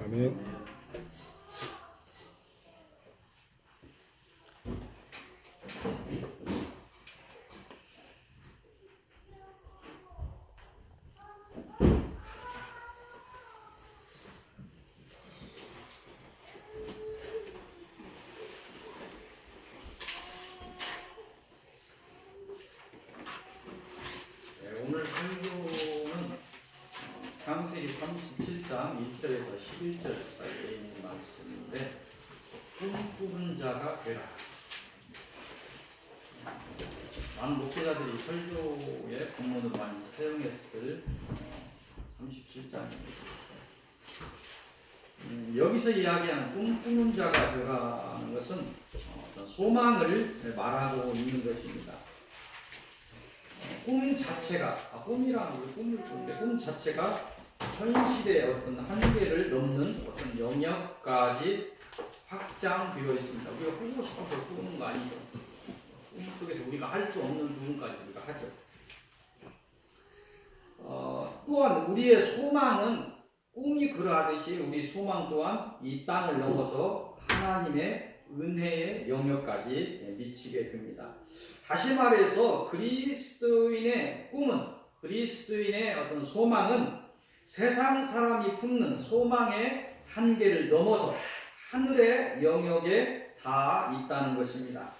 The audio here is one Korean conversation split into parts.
아멘. 오늘 설교는 창세기 37장 1절에서 11절 사이에 있는 말씀인데, 꿈꾸는 자가 되라. 많은 목회자들이 설교의 본문으로 많이 사용했을 37장입니다. 여기서 이야기하는 꿈꾸는 자가 되라는 것은 어떤 소망을 말하고 있는 것입니다. 꿈 자체가, 꿈이라는 우리 꿈을 꾸는데, 꿈 자체가 현실의 어떤 한계를 넘는 어떤 영역까지 확장되어 있습니다. 우리가 꾸고 싶어서 꾸는 거 아니죠. 꿈 속에서 우리가 할 수 없는 부분까지 우리가 하죠. 또한 우리의 소망은 꿈이 그러하듯이 우리 소망 또한 이 땅을 넘어서 하나님의 은혜의 영역까지 미치게 됩니다. 다시 말해서 그리스도인의 꿈은, 그리스도인의 어떤 소망은 세상 사람이 품는 소망의 한계를 넘어서 하늘의 영역에 다 있다는 것입니다.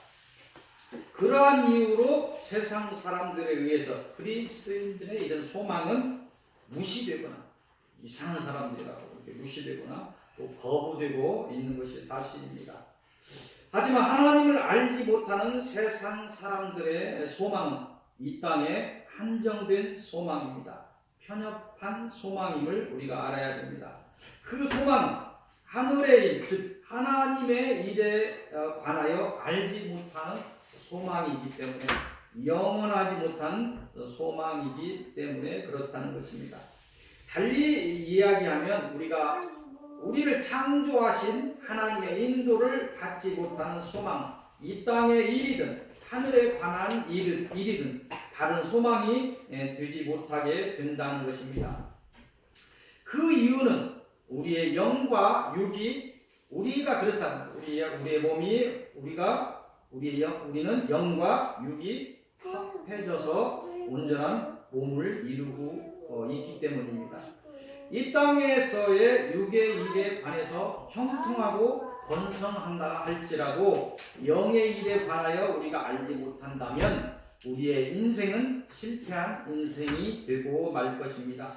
그러한 이유로 세상 사람들에 의해서 그리스도인들의 이런 소망은 무시되거나 이상한 사람들이라고 이렇게 무시되거나 또 거부되고 있는 것이 사실입니다. 하지만 하나님을 알지 못하는 세상 사람들의 소망은 이 땅에 한정된 소망입니다. 편협한 소망임을 우리가 알아야 됩니다. 그 소망은 하늘의 일, 즉 하나님의 일에 관하여 알지 못하는 소망이기 때문에, 영원하지 못한 소망이기 때문에 그렇다는 것입니다. 달리 이야기하면 우리를 창조하신 하나님의 인도를 받지 못하는 소망, 이 땅의 일이든 하늘에 관한 일이든 다른 소망이 되지 못하게 된다는 것입니다. 그 이유는 우리의 영과 육이, 우리가 그렇다는 거예요. 우리의 몸이, 우리는 영과 육이 합해져서 온전한 몸을 이루고 있기 때문입니다. 이 땅에서의 육의 일에 관해서 형통하고 번성한다 할지라도 영의 일에 관하여 우리가 알지 못한다면 우리의 인생은 실패한 인생이 되고 말 것입니다.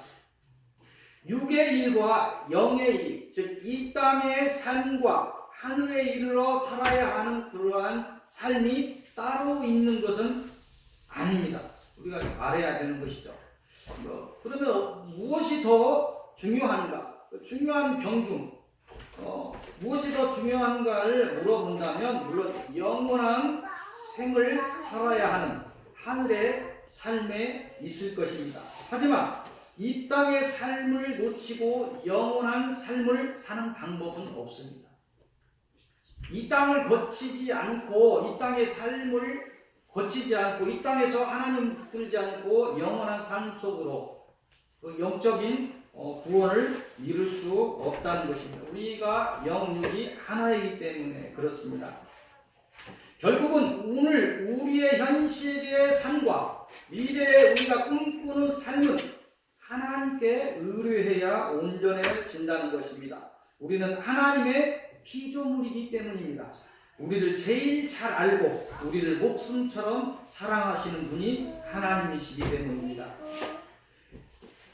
육의 일과 영의 일, 즉 이 땅의 삶과 하늘에 이르러 살아야 하는 그러한 삶이 따로 있는 것은 아닙니다. 우리가 알아야 되는 것이죠. 그러면 무엇이 더 중요한가? 중요한 병중, 무엇이 더 중요한가를 물어본다면 물론 영원한 생을 살아야 하는 하늘의 삶에 있을 것입니다. 하지만 이 땅의 삶을 놓치고 영원한 삶을 사는 방법은 없습니다. 이 땅을 거치지 않고, 이 땅의 삶을 거치지 않고, 이 땅에서 하나님 붙들지 않고 영원한 삶 속으로 그 영적인 구원을 이룰 수 없다는 것입니다. 우리가 영육이 하나이기 때문에 그렇습니다. 결국은 오늘 우리의 현실의 삶과 미래에 우리가 꿈꾸는 삶은 하나님께 의뢰해야 온전해진다는 것입니다. 우리는 하나님의 피조물이기 때문입니다. 우리를 제일 잘 알고 우리를 목숨처럼 사랑하시는 분이 하나님이시기 때문입니다.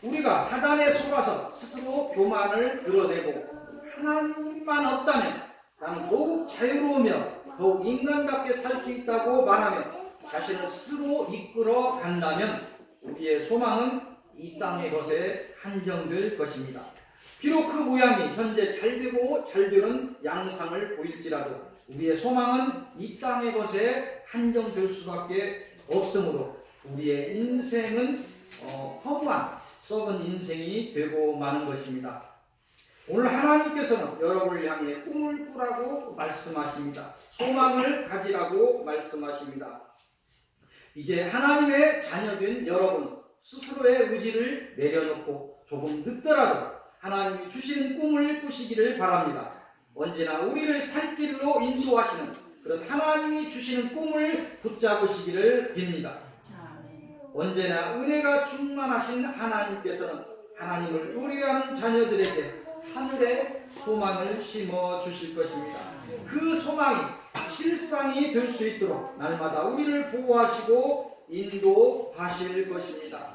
우리가 사단에 속아서 스스로 교만을 드러내고 하나님만 없다면 나는 더욱 자유로우며 더욱 인간답게 살 수 있다고 말하며 자신을 스스로 이끌어 간다면 우리의 소망은 이 땅의 것에 한정될 것입니다. 비록 그 모양이 현재 잘되고 잘되는 양상을 보일지라도 우리의 소망은 이 땅의 것에 한정될 수밖에 없으므로 우리의 인생은 허무한 썩은 인생이 되고 마는 것입니다. 오늘 하나님께서는 여러분을 향해 꿈을 꾸라고 말씀하십니다. 소망을 가지라고 말씀하십니다. 이제 하나님의 자녀된 여러분 스스로의 의지를 내려놓고 조금 늦더라도 하나님이 주시는 꿈을 꾸시기를 바랍니다. 언제나 우리를 살 길로 인도하시는 그런 하나님이 주시는 꿈을 붙잡으시기를 빕니다. 언제나 은혜가 충만하신 하나님께서는 하나님을 의뢰하는 자녀들에게 하늘에 소망을 심어 주실 것입니다. 그 소망이 실상이 될 수 있도록 날마다 우리를 보호하시고 인도하실 것입니다.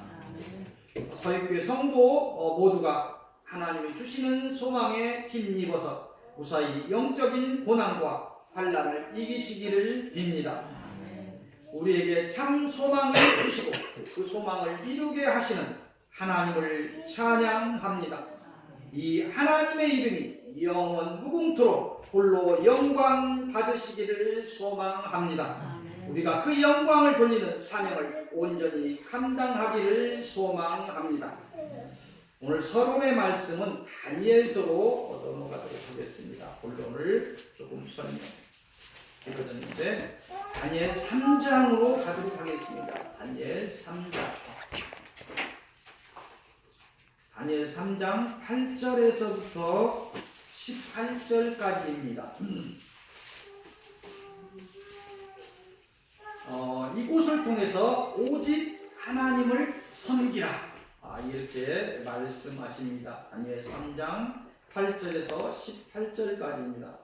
서익교회 성도 모두가 하나님이 주시는 소망에 힘입어서 무사히 영적인 고난과 환난을 이기시기를 빕니다. 우리에게 참 소망을 주시고 그 소망을 이루게 하시는 하나님을 찬양합니다. 이 하나님의 이름이 영원 무궁토록 홀로 영광 받으시기를 소망합니다. 우리가 그 영광을 돌리는 사명을 온전히 감당하기를 소망합니다. 오늘 서론의 말씀은 다니엘서로 넘어가도록 하겠습니다. 본론을 조금 설명해드렸는데 다니엘 3장으로 가도록 하겠습니다. 다니엘 3장. 다니엘 3장 8절에서부터 18절까지입니다. 이곳을 통해서 오직 하나님을 섬기라 이렇게 말씀하십니다. 다니엘 3장 8절에서 18절까지입니다.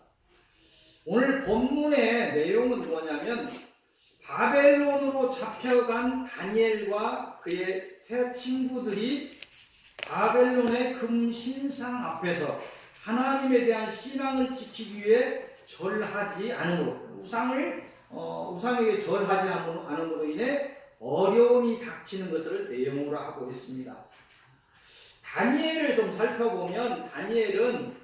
오늘 본문의 내용은 뭐냐면 바벨론으로 잡혀간 다니엘과 그의 세 친구들이 바벨론의 금신상 앞에서 하나님에 대한 신앙을 지키기 위해 절하지 않음으로 우상에게 절하지 않음으로 인해 어려움이 닥치는 것을 내용으로 하고 있습니다. 다니엘을 좀 살펴보면 다니엘은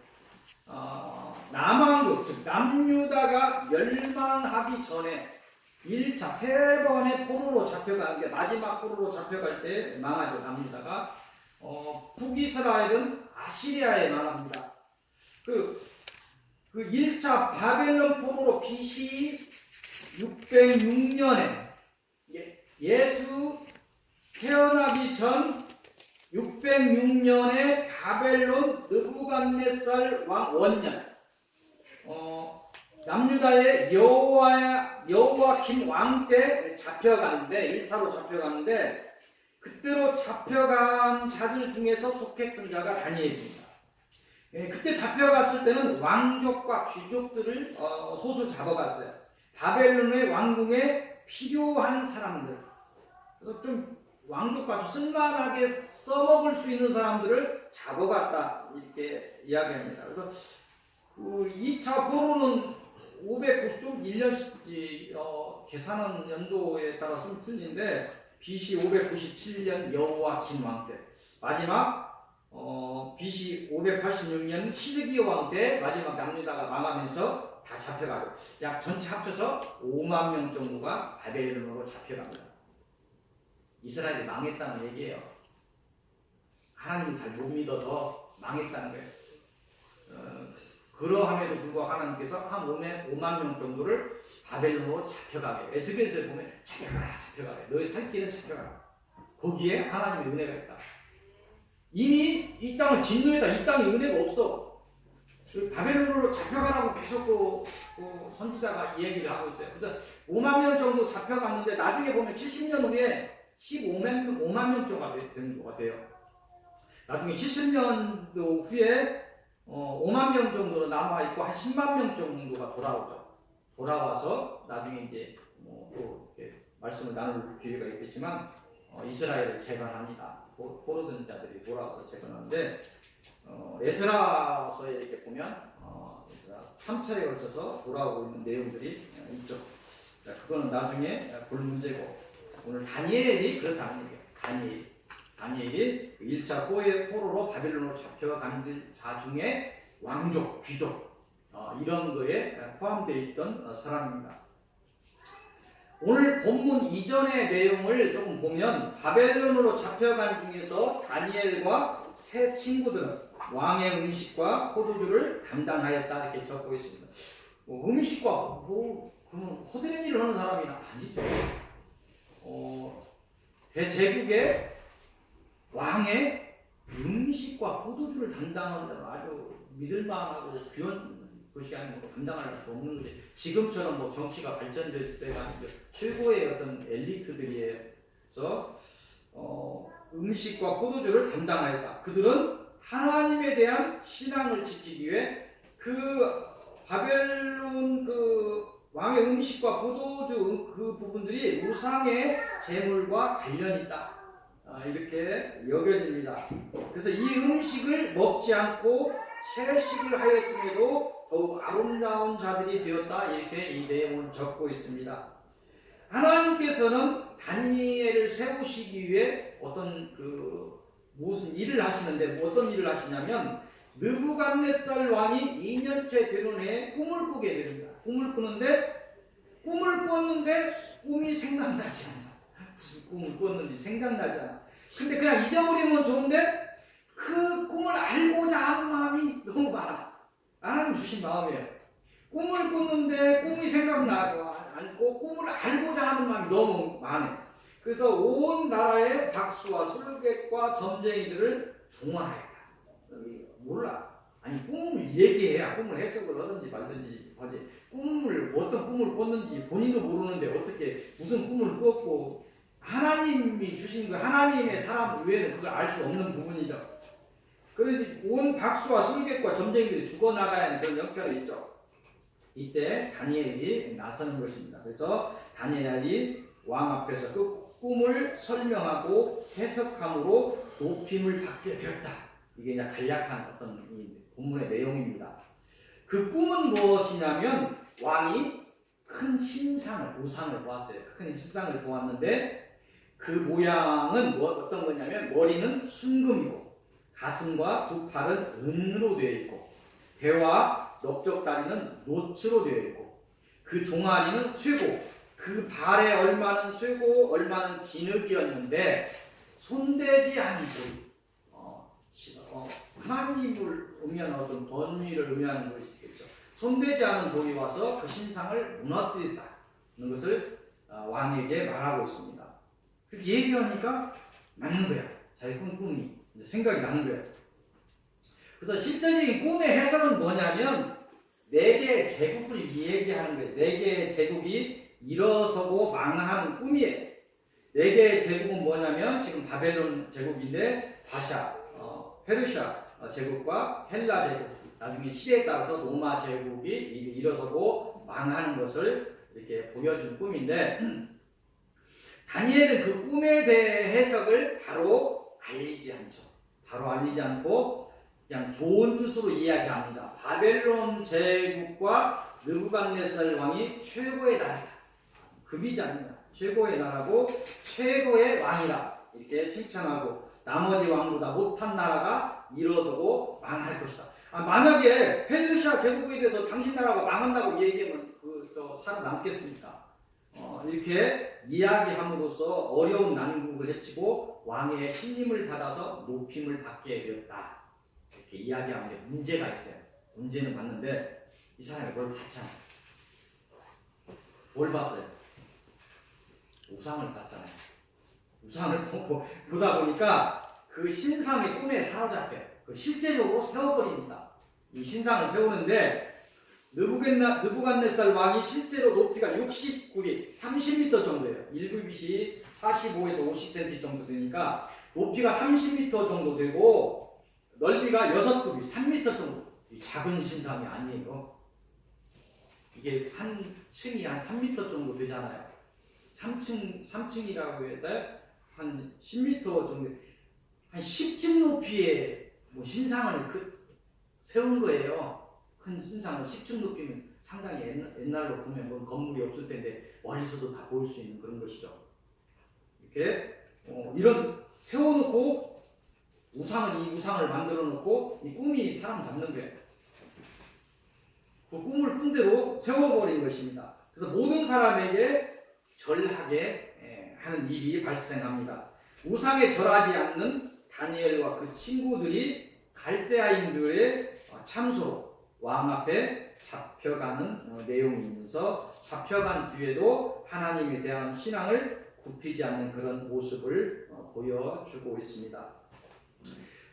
남왕국 즉 남유다가 멸망하기 전에 1차 3번의 포로로 잡혀간 게 마지막 포로로 잡혀갈 때 망하죠. 남유다가 북이스라엘은 아시리아에 망합니다. 그 1차 바벨론 포로로 BC 606년에 예수 태어나기 전 606년에 바벨론 느부갓네살 왕 원년 남유다의 여호와킴 왕 때 잡혀가는데 1차로 잡혀가는데 그때로 잡혀간 자들 중에서 속했던 자가 다니엘입니다. 그때 잡혀갔을 때는 왕족과 귀족들을 소수 잡아갔어요. 바벨론의 왕궁에 필요한 사람들, 그래서 좀 왕족과 쓸만하게 써먹을 수 있는 사람들을 잡아갔다 이렇게 이야기합니다. 그래서 2차 포로는 591년 계산한 연도에 따라 좀 틀린데 BC 597년 여호와킴 왕 때, 마지막 BC 586년 시드기야 왕 때 마지막 남유다가 망하면서 다 잡혀가고 약 전체 합쳐서 5만 명 정도가 바벨론으로 잡혀갑니다. 이스라엘이 망했다는 얘기예요. 하나님을 잘 못 믿어서 망했다는 거예요. 그러함에도 불구하고 하나님께서 한 5만 명 정도를 바벨론으로 잡혀가게, 에스겔서에 보면 잡혀가래. 너희 살 길은 잡혀가라. 거기에 하나님의 은혜가 있다. 이미 이 땅은 진노이다. 이 땅에 은혜가 없어. 바벨론으로 잡혀가라고 계속 선지자가 얘기를 하고 있어요. 그래서 5만 명 정도 잡혀갔는데 나중에 보면 70년 후에 5만 명 정도가 되는 것 같아요. 나중에 70년도 후에 5만 명 정도로 남아있고 한 10만 명 정도가 돌아오죠. 돌아와서 나중에 이제 또 이렇게 말씀을 나눌 기회가 있겠지만 이스라엘을 재건합니다. 포로된 자들이 돌아와서 재건하는데 에스라서에 이렇게 보면 3차에 걸쳐서 돌아오고 있는 내용들이 있죠. 자, 그거는 나중에 볼 문제고 오늘 다니엘이 그렇다는 얘기예요. 다니엘이 1차 포로로 바벨론으로 잡혀간 자 중에 왕족, 귀족 이런 거에 포함되어 있던 사람입니다. 오늘 본문 이전의 내용을 조금 보면 바벨론으로 잡혀간 중에서 다니엘과 세 친구들은 왕의 음식과 포도주를 담당하였다 이렇게 적고 있습니다. 음식과 그러면 호드렛 일을 하는 사람이나 아니죠. 대제국의 왕의 음식과 포도주를 담당하는 아주 믿을만하고 귀한 것이 아니고 감당할 수 없는 거지. 지금처럼 뭐 정치가 발전될 때가 아니죠. 최고의 어떤 엘리트들이에서 음식과 포도주를 담당하였다. 그들은 하나님에 대한 신앙을 지키기 위해 그 바벨론 그 왕의 음식과 포도주 그 부분들이 우상의 제물과 관련이 있다. 이렇게 여겨집니다. 그래서 이 음식을 먹지 않고 채식을 하였음에도 더욱 아름다운 자들이 되었다. 이렇게 이 내용을 적고 있습니다. 하나님께서는 다니엘을 세우시기 위해 어떤 무슨 일을 하시는데 어떤 일을 하시냐면 느부갓네살 왕이 2년째 되는 해에 꿈을 꾸게 됩니다. 꿈을 꾸는데 꿈이 생각나지 않아. 무슨 꿈을 꿨는지 생각나지 않아. 근데 그냥 잊어버리면 좋은데 그 꿈을 알고자 하는 마음이 너무 많아. 하나님 주신 마음이에요. 꿈을 꿨는데 꿈이 생각나고 않고 꿈을 알고자 하는 마음이 너무 많아요. 그래서 온 나라의 박수와 술객과 점쟁이들을 동원하였다. 몰라. 아니 꿈을 얘기해야 꿈을 해석을 하든지 말든지 하지. 어떤 꿈을 꿨는지 본인도 모르는데 어떻게 무슨 꿈을 꿨고 하나님이 주신 거 하나님의 사람 외에는 그걸 알 수 없는 부분이죠. 그래서 온 박수와 술객과 점쟁이들이 죽어나가야 하는 그런 형편이 있죠. 이때 다니엘이 나서는 것입니다. 그래서 다니엘이 왕 앞에서 그 꿈을 설명하고 해석함으로 높임을 받게 되었다. 이게 이제 간략한 어떤 이 본문의 내용입니다. 그 꿈은 무엇이냐면 왕이 큰 신상을 우상을 보았어요. 큰 신상을 보았는데 그 모양은 어떤 거냐면 머리는 순금이고 가슴과 두 팔은 은으로 되어 있고 배와 넓적다리는 노츠로 되어 있고 그 종아리는 쇠고 그 발에 얼마는 쇠고 얼마는 진흙이었는데 손대지 않은 돌 하나님을 의미하는 어떤 번위를 의미하는 것이겠죠. 손대지 않은 돌이 와서 그 신상을 무너뜨렸다는 것을 왕에게 말하고 있습니다. 그렇게 얘기하니까 맞는 거야. 자기 꿈이 생각이 나는 거예요. 그래서 실제적인 꿈의 해석은 뭐냐면 4개의 제국을 얘기하는 거예요. 4개의 제국이 일어서고 망하는 꿈이에요. 4개의 제국은 뭐냐면 지금 바벨론 제국인데 바샤, 페르시아 제국과 헬라 제국, 나중에 시대에 따라서 로마 제국이 일어서고 망하는 것을 이렇게 보여준 꿈인데 다니엘은 그 꿈에 대해 해석을 바로 알리지 않죠. 바로 알리지 않고 그냥 좋은 뜻으로 이야기합니다. 바벨론 제국과 느부갓네살 왕이 최고의 나라다. 급이지 않는다. 최고의 나라고 최고의 왕이다. 이렇게 칭찬하고 나머지 왕보다 못한 나라가 일어서고 망할 것이다. 만약에 페르시아 제국에 대해서 당신 나라가 망한다고 얘기하면 살아남겠습니까? 이렇게 이야기함으로써 어려운 난국을 헤치고 왕의 신임을 받아서 높임을 받게 되었다. 이렇게 이야기하는데 문제가 있어요. 문제는 봤는데 이 사람이 뭘 봤잖아요. 뭘 봤어요? 우상을 봤잖아요. 우상을 보다 보니까 그 신상의 꿈에 사로잡혀요. 실제적으로 세워버립니다. 이 신상을 세우는데 느부갓네살 왕이 실제로 높이가 69리, 30m 정도예요. 1규빗이 45에서 50cm 정도 되니까 높이가 30m 정도 되고 넓이가 6규빗, 3m 정도. 작은 신상이 아니에요. 이게 한 층이 한 3m 정도 되잖아요. 3층이라고 해야 돼? 한 10m 정도, 한 10층 높이의 신상을 세운 거예요. 큰 신상을 10층 높이면 상당히 옛날로 보면 건물이 없을 텐데 멀리서도 다 보일 수 있는 그런 것이죠. 이렇게 이런 세워놓고 이 우상을 만들어 놓고 이 꿈이 사람 잡는 거예요. 그 꿈을 꾼 대로 세워버린 것입니다. 그래서 모든 사람에게 절하게 하는 일이 발생합니다. 우상에 절하지 않는 다니엘과 그 친구들이 갈대아인들의 참소로 왕 앞에 잡혀가는 내용이면서 잡혀간 뒤에도 하나님에 대한 신앙을 굽히지 않는 그런 모습을 보여주고 있습니다.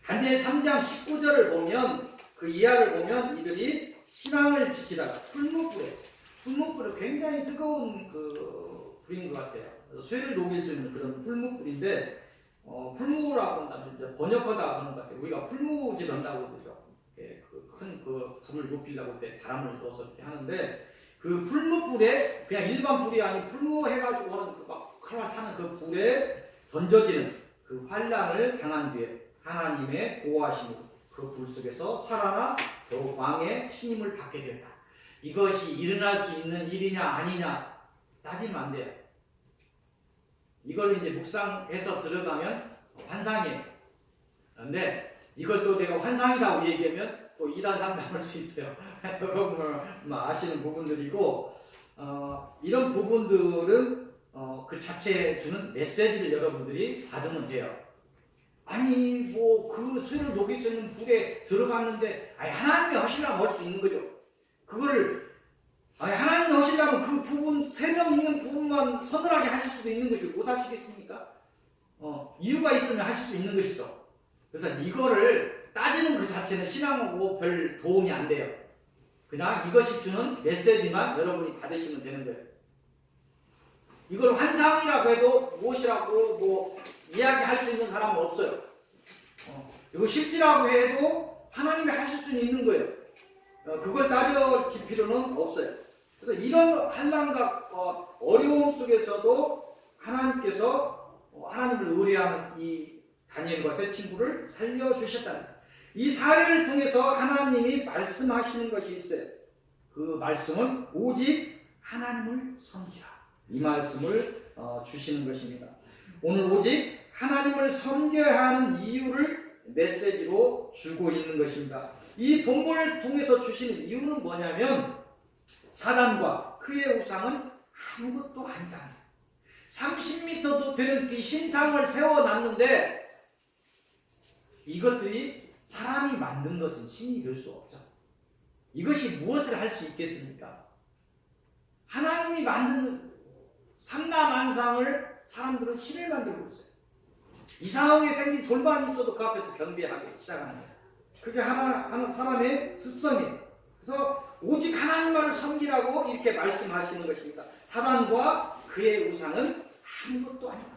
다니엘 3장 19절을 보면 그 이하를 보면 이들이 신앙을 지키다가 풀무불에 굉장히 뜨거운 그 불인 것 같아요. 그래서 쇠를 녹일 수 있는 그런 풀무불인데 풀무라고 한다면 이제 번역하다 그런 것 같아요. 우리가 풀무질 한다고 그러죠. 큰 그 불을 높이려고 때 바람을 줘서 이렇게 하는데 그 풀무불에 그냥 일반 불이 아닌 풀무 해가지고 하는 그막 칼라타는 그 불에 던져지는 그 환란을 당한 뒤에 하나님의 보호하심으로 그 불 속에서 살아나 더욱 왕의 신임을 받게 된다. 이것이 일어날 수 있는 일이냐 아니냐 따지면 안 돼요. 이걸 이제 묵상해서 들어가면 환상이에요. 그런데 이걸 또 내가 환상이라고 얘기하면 또 이단 상담할 수 있어요. 여러분 아시는 부분들이고 이런 부분들은 그 자체에 주는 메시지를 여러분들이 받으면 돼요. 아니 뭐 그 쇠를 녹일 수 있는 불에 들어갔는데 하나님이 하시려고 할 수 있는 거죠. 그거를 하나님이 하시려면 그 부분 3명 있는 부분만 서늘하게 하실 수도 있는 것이고 못 하시겠습니까? 이유가 있으면 하실 수 있는 것이죠. 그래서 이거를 따지는 그 자체는 신앙하고 별 도움이 안 돼요. 그냥 이것이 주는 메시지만 여러분이 받으시면 되는 거예요. 이걸 환상이라고 해도 무엇이라고 뭐 이야기할 수 있는 사람은 없어요. 이거 실지라고 해도 하나님이 하실 수는 있는 거예요. 그걸 따질 필요는 없어요. 그래서 이런 환난과 어려움 속에서도 하나님께서 하나님을 의뢰하는 이 다니엘과 세 친구를 살려주셨다는 이 사례를 통해서 하나님이 말씀하시는 것이 있어요. 그 말씀은 오직 하나님을 섬기라. 이 말씀을 주시는 것입니다. 오늘 오직 하나님을 섬겨야 하는 이유를 메시지로 주고 있는 것입니다. 이 본문을 통해서 주시는 이유는 뭐냐면 사단과 그의 우상은 아무것도 아니다. 30m도 되는 이 신상을 세워놨는데 이것들이 사람이 만든 것은 신이 될 수 없죠. 이것이 무엇을 할 수 있겠습니까? 하나님이 만든 삼라만상을 사람들은 신을 만들고 있어요. 이상하게 생긴 돌반이 있어도 그 앞에서 경배하기 시작하는 거예요. 그게 하나 사람의 습성이에요. 그래서 오직 하나님만을 섬기라고 이렇게 말씀하시는 것입니다. 사단과 그의 우상은 아무것도 아니다.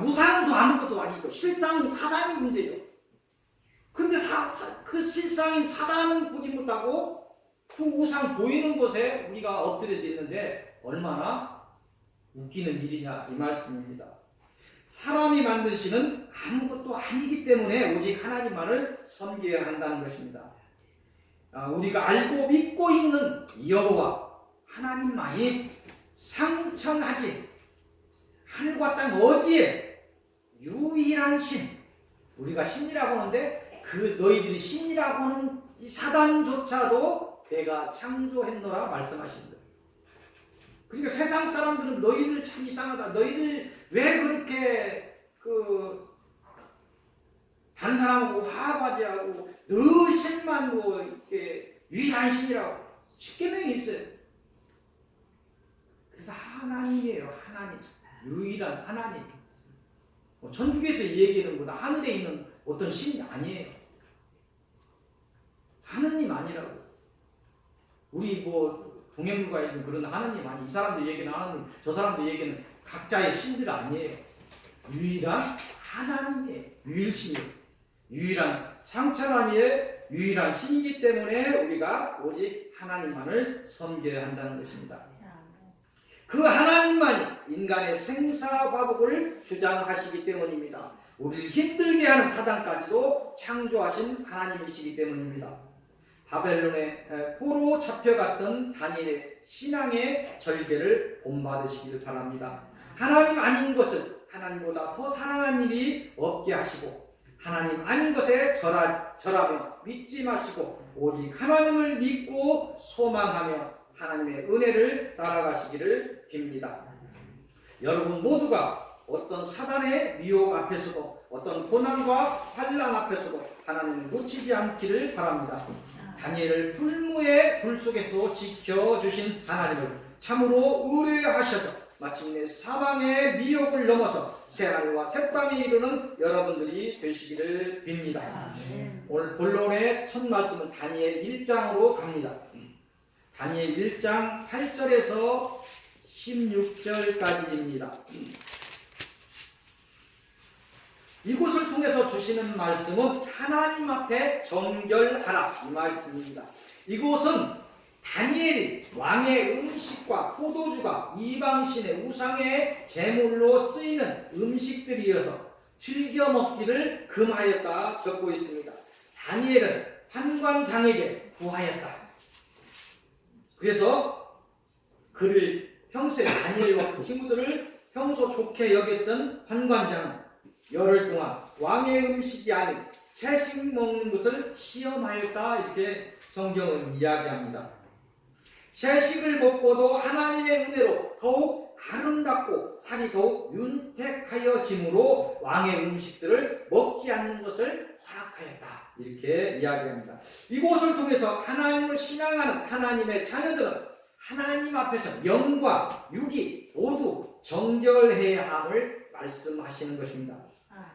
우상은 더 아무것도 아니죠. 실상은 사단이 문제죠. 근데 그 실상인 사단은 보지 못하고 그 우상 보이는 곳에 우리가 엎드려져 있는데 얼마나 웃기는 일이냐 이 말씀입니다. 사람이 만든 신은 아무것도 아니기 때문에 오직 하나님만을 섬겨야 한다는 것입니다. 우리가 알고 믿고 있는 여호와 하나님만이 상천하지 하늘과 땅 어디에 유일한 신, 우리가 신이라고 하는데 그 너희들이 신이라고 하는 이 사단조차도 내가 창조했노라 말씀하시는 거예요. 그러니까 세상 사람들은 너희들 참 이상하다. 너희들 왜 그렇게 다른 사람하고 화합하지하고 너 신만 뭐 이렇게 유일한 신이라고 십계명이 있어요. 그래서 하나님이에요. 하나님. 유일한 하나님. 천국에서 얘기하는 거나 하늘에 있는 어떤 신이 아니에요. 하느님 아니라고. 우리 뭐 동해물과 있는 그런 하느님 아니. 이 사람들 얘기는 하느님, 저 사람들 얘기는 각자의 신들 아니에요. 유일한 하나님이에요. 유일신이에요. 유일한 상천하니의 유일한 신이기 때문에 우리가 오직 하나님만을 섬겨야 한다는 것입니다. 그 하나님만이 인간의 생사화복을 주장하시기 때문입니다. 우리를 힘들게 하는 사단까지도 창조하신 하나님이시기 때문입니다. 바벨론의 포로 잡혀갔던 다니엘의 신앙의 절개를 본받으시길 바랍니다. 하나님 아닌 것을 하나님보다 더 사랑한 일이 없게 하시고 하나님 아닌 것에 절하며 믿지 마시고 오직 하나님을 믿고 소망하며 하나님의 은혜를 따라가시기를 빕니다. 여러분 모두가 어떤 사단의 미혹 앞에서도 어떤 고난과 환난 앞에서도 하나님을 놓치지 않기를 바랍니다. 다니엘을 풀무의 불 속에서 지켜주신 하나님을 참으로 의뢰하셔서 마침내 사망의 미혹을 넘어서 새하늘과 새 땅에 이르는 여러분들이 되시기를 빕니다. 오늘 본론의 첫 말씀은 다니엘 1장으로 갑니다. 다니엘 1장 8절에서 16절까지입니다. 이곳을 통해서 주시는 말씀은 하나님 앞에 정결하라 이 말씀입니다. 이곳은 다니엘이 왕의 음식과 포도주가 이방신의 우상의 제물로 쓰이는 음식들이어서 즐겨 먹기를 금하였다 적고 있습니다. 다니엘은 환관장에게 구하였다. 그래서 그를 평소에 다니엘과 그 친구들을 평소 좋게 여겼던 환관장은 열흘 동안 왕의 음식이 아닌 채식 먹는 것을 시험하였다 이렇게 성경은 이야기합니다. 채식을 먹고도 하나님의 은혜로 더욱 아름답고 살이 더욱 윤택하여짐으로 왕의 음식들을 먹지 않는 것을 허락하였다 이렇게 이야기합니다. 이곳을 통해서 하나님을 신앙하는 하나님의 자녀들은 하나님 앞에서 영과 육이 모두 정결해야 함을 말씀하시는 것입니다.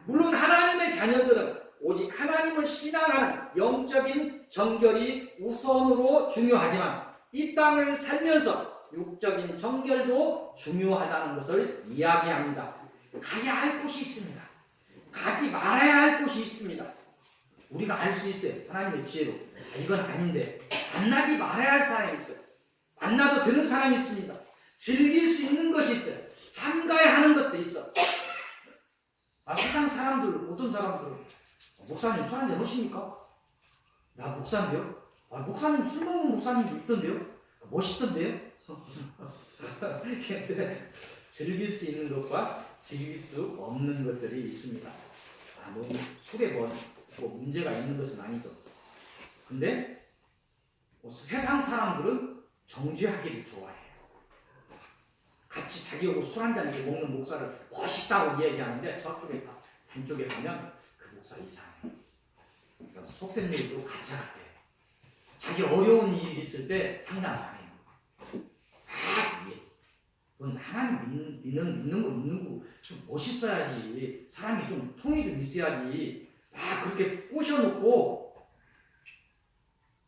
물론 하나님의 자녀들은 오직 하나님을 신앙하는 영적인 정결이 우선으로 중요하지만 이 땅을 살면서 육적인 정결도 중요하다는 것을 이야기합니다. 가야 할 곳이 있습니다. 가지 말아야 할 곳이 있습니다. 우리가 알 수 있어요. 하나님의 지혜로. 이건 아닌데 만나지 말아야 할 사람이 있어요. 만나도 되는 사람이 있습니다. 즐길 수 있는 것이 있어요. 삼가야 하는 것도 있어. 세상 사람들, 어떤 사람들은 목사님 술 한잔 하십니까? 나 목사인데요? 목사님 술 먹는 목사님도 있던데요? 멋있던데요? 근데 즐길 수 있는 것과 즐길 수 없는 것들이 있습니다. 술에 뭐 문제가 있는 것은 아니죠. 근데 세상 사람들은 정죄하기를 좋아해요. 같이 자기하고 술 한잔 이렇게 먹는 목사를 멋있다고 얘기하는데 저쪽에 단쪽에 가면 그 목사 이상해. 그러니까 속된 얘기도 가짜 같아. 자기 어려운 일이 있을 때 상담 안 해요. 그건 하나님 믿는 거 좀 멋있어야지. 사람이 좀 통이 좀 있어야지. 그렇게 꼬셔놓고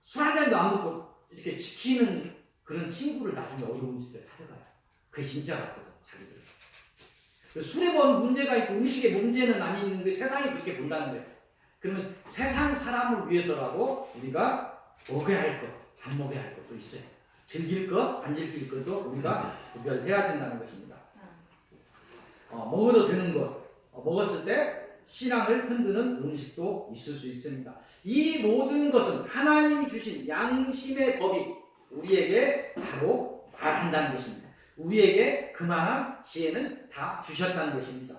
술 한 잔도 안 먹고 이렇게 지키는 그런 친구를 나중에 어려운 시대에 찾아가요. 그게 진짜 같거든, 자기들. 술에 뭐 문제가 있고 음식에 문제는 아닌데 세상이 그렇게 본다는 거예요. 그러면 세상 사람을 위해서라도 우리가 먹어야 할 것, 안 먹어야 할 것도 있어요. 즐길 것, 안 즐길 것도 우리가 구별해야 된다는 것입니다. 먹어도 되는 것, 먹었을 때 신앙을 흔드는 음식도 있을 수 있습니다. 이 모든 것은 하나님이 주신 양심의 법이 우리에게 바로 말한다는 것입니다. 우리에게 그만한 지혜는 다 주셨다는 것입니다.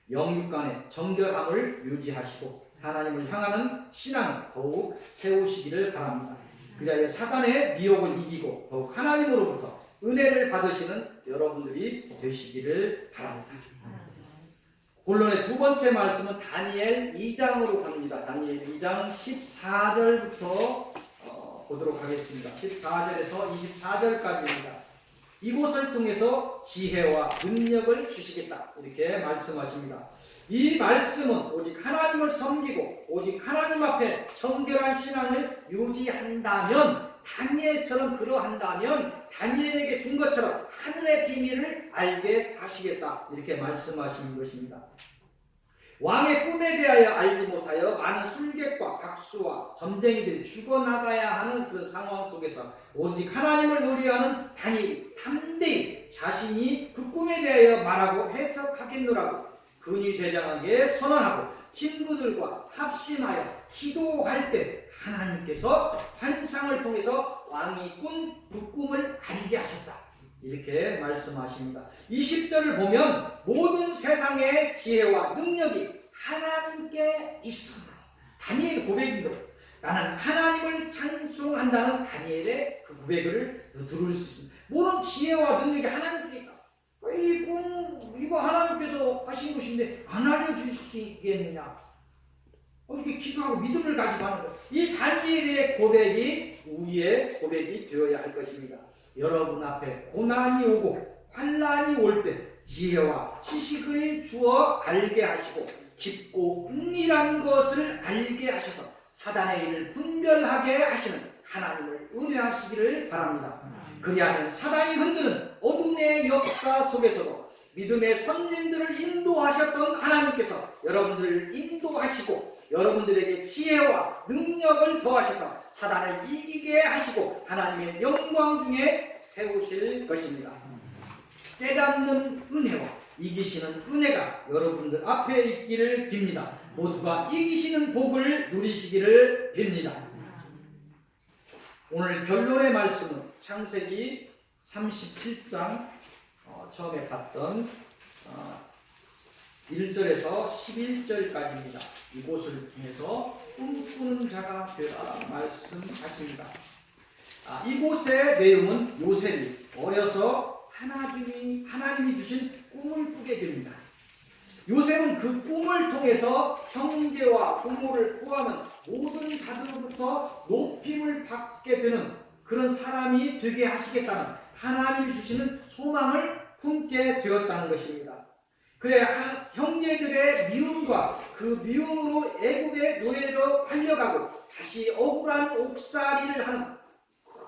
영육 간의 정결함을 유지하시고 하나님을 향하는 신앙을 더욱 세우시기를 바랍니다. 그리하여 사단의 미혹을 이기고 더욱 하나님으로부터 은혜를 받으시는 여러분들이 되시기를 바랍니다. 본론의 두 번째 말씀은 다니엘 2장으로 갑니다. 다니엘 2장 14절부터 보도록 하겠습니다. 14절에서 24절까지입니다. 이곳을 통해서 지혜와 능력을 주시겠다 이렇게 말씀하십니다. 이 말씀은 오직 하나님을 섬기고 오직 하나님 앞에 정결한 신앙을 유지한다면, 다니엘처럼 그러한다면 다니엘에게 준 것처럼 하늘의 비밀을 알게 하시겠다 이렇게 말씀하시는 것입니다. 왕의 꿈에 대하여 알지 못하여 많은 술객과 박수와 점쟁이들이 죽어나가야 하는 그런 상황 속에서 오직 하나님을 의뢰하는 다니엘이 담대히 자신이 그 꿈에 대하여 말하고 해석하겠노라고 근위대장에게 선언하고 친구들과 합심하여 기도할 때 하나님께서 환상을 통해서 왕이 꾼 그 꿈을 알게 하셨다 이렇게 말씀하십니다. 20절을 보면 모든 세상의 지혜와 능력이 하나님께 있습니다. 다니엘의 고백입니다. 나는 하나님을 찬송한다는 다니엘의 그 고백을 들을 수 있습니다. 모든 지혜와 능력이 하나님께 있다. 이거 하나님께서 하신 것인데 안 알려주시겠느냐? 이렇게 기도하고 믿음을 가지고 하는 것. 이 다니엘의 고백이 우리의 고백이 되어야 할 것입니다. 여러분 앞에 고난이 오고 환난이 올 때 지혜와 지식을 주어 알게 하시고 깊고 은밀한 것을 알게 하셔서 사단의 일을 분별하게 하시는 하나님을 의뢰하시기를 바랍니다. 그리하면 사단이 흔드는 어둠의 역사 속에서도 믿음의 선진들을 인도하셨던 하나님께서 여러분들을 인도하시고 여러분들에게 지혜와 능력을 더하셔서 사단을 이기게 하시고 하나님의 영광 중에 세우실 것입니다. 깨닫는 은혜와 이기시는 은혜가 여러분들 앞에 있기를 빕니다. 모두가 이기시는 복을 누리시기를 빕니다. 오늘 결론의 말씀은 창세기 37장 처음에 봤던 1절에서 11절까지입니다. 이곳을 통해서 꿈꾸는 자가 되라 말씀하십니다. 이곳의 내용은 요셉이 어려서 하나님이 주신 꿈을 꾸게 됩니다. 요셉은 그 꿈을 통해서 형제와 부모를 포함한 모든 자들로부터 높임을 받게 되는 그런 사람이 되게 하시겠다는 하나님이 주시는 소망을 품게 되었다는 것입니다. 그래 형제들의 미움과 그 미움으로 애굽의 노예로 팔려가고 다시 억울한 옥살이를 하는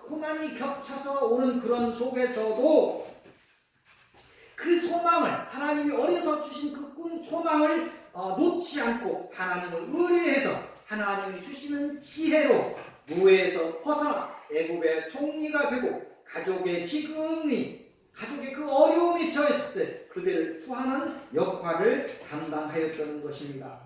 고난이 겹쳐서 오는 그런 속에서도 그 소망을 하나님이 어려서 주신 그 꿈 소망을 놓지 않고 하나님을 의뢰해서 하나님이 주시는 지혜로 노예에서 벗어나 애굽의 총리가 되고 가족의 기근이 가족의 그 어려움이 처했을 때 그들을 구하는 역할을 담당하였던 것입니다.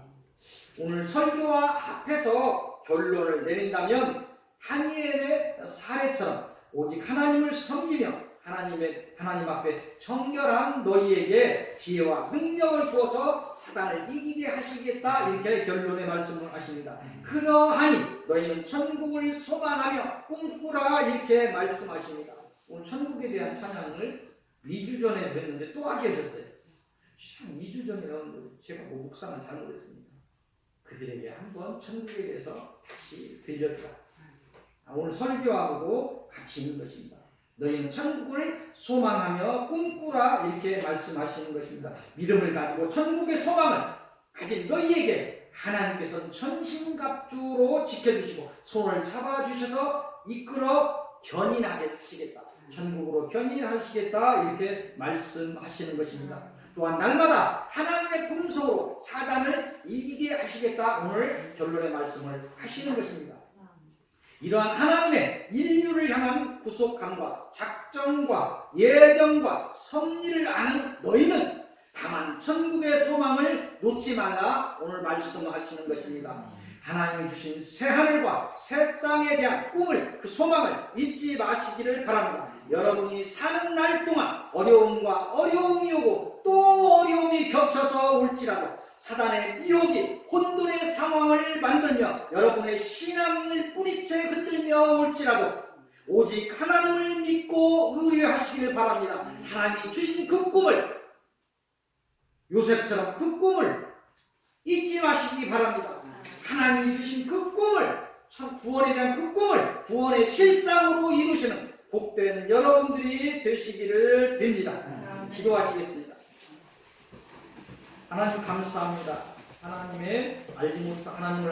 오늘 설교와 합해서 결론을 내린다면 다니엘의 사례처럼 오직 하나님을 섬기며 하나님 앞에 정결한 너희에게 지혜와 능력을 주어서 사단을 이기게 하시겠다 이렇게 결론의 말씀을 하십니다. 그러하니 너희는 천국을 소망하며 꿈꾸라 이렇게 말씀하십니다. 오늘 천국에 대한 찬양을 2주 전에 했는데 또 하게 하셨어요. 2주 전에는 제가 묵상을 잘못했습니다. 그들에게 한번 천국에 대해서 다시 들려주라. 오늘 설교하고 같이 있는 것입니다. 너희는 천국을 소망하며 꿈꾸라 이렇게 말씀하시는 것입니다. 믿음을 가지고 천국의 소망을 가진 너희에게 하나님께서는 천신갑주로 지켜주시고 손을 잡아주셔서 이끌어 견인하게 하시겠다. 천국으로 견인하시겠다 이렇게 말씀하시는 것입니다. 또한 날마다 하나님의 품소로 사단을 이기게 하시겠다 오늘 결론의 말씀을 하시는 것입니다. 이러한 하나님의 인류를 향한 구속함과 작정과 예정과 섭리를 아는 너희는 다만 천국의 소망을 놓지 말라 오늘 말씀하시는 것입니다. 하나님이 주신 새 하늘과 새 땅에 대한 꿈을 그 소망을 잊지 마시기를 바랍니다. 여러분이 사는 날 동안 어려움과 어려움이 오고 또 어려움이 겹쳐서 올지라도 사단의 미혹이 혼돈의 상황을 만들며 여러분의 신앙을 뿌리채 흔들며 올지라도 오직 하나님을 믿고 의뢰하시기를 바랍니다. 하나님이 주신 그 꿈을 요셉처럼 그 꿈을 잊지 마시기 바랍니다. 하나님이 주신 그 꿈을 구원에 대한 그 꿈을 구원의 실상으로 이루시는 복된 여러분들이 되시기를 빕니다. 기도하시겠습니다. 하나님 감사합니다. 하나님을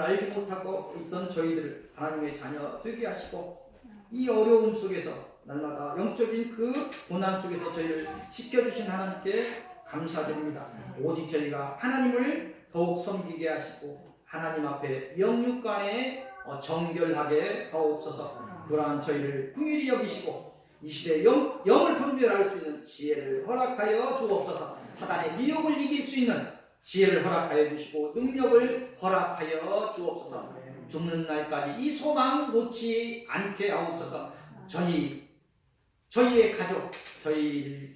알지 못하고 있던 저희들을 하나님의 자녀 되게 하시고 이 어려움 속에서 날마다 영적인 그 고난 속에서 저희를 지켜주신 하나님께 감사드립니다. 오직 저희가 하나님을 더욱 섬기게 하시고 하나님 앞에 영육간에 정결하게 하옵소서. 그러한 저희를 긍휼히 여기시고 이 시대에 영을 분별할 수 있는 지혜를 허락하여 주옵소서. 사단의 미혹을 이길 수 있는 지혜를 허락하여 주시고 능력을 허락하여 주옵소서. 죽는 날까지 이 소망 놓지 않게 하옵소서. 저희의 가족,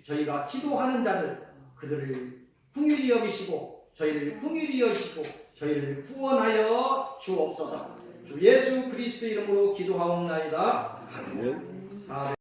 저희가 기도하는 자들 그들을 긍휼히 여기시고 저희를 긍휼히 여기시고 저희를 구원하여 주옵소서. 주 예수 그리스도 이름으로 기도하옵나이다. 아멘.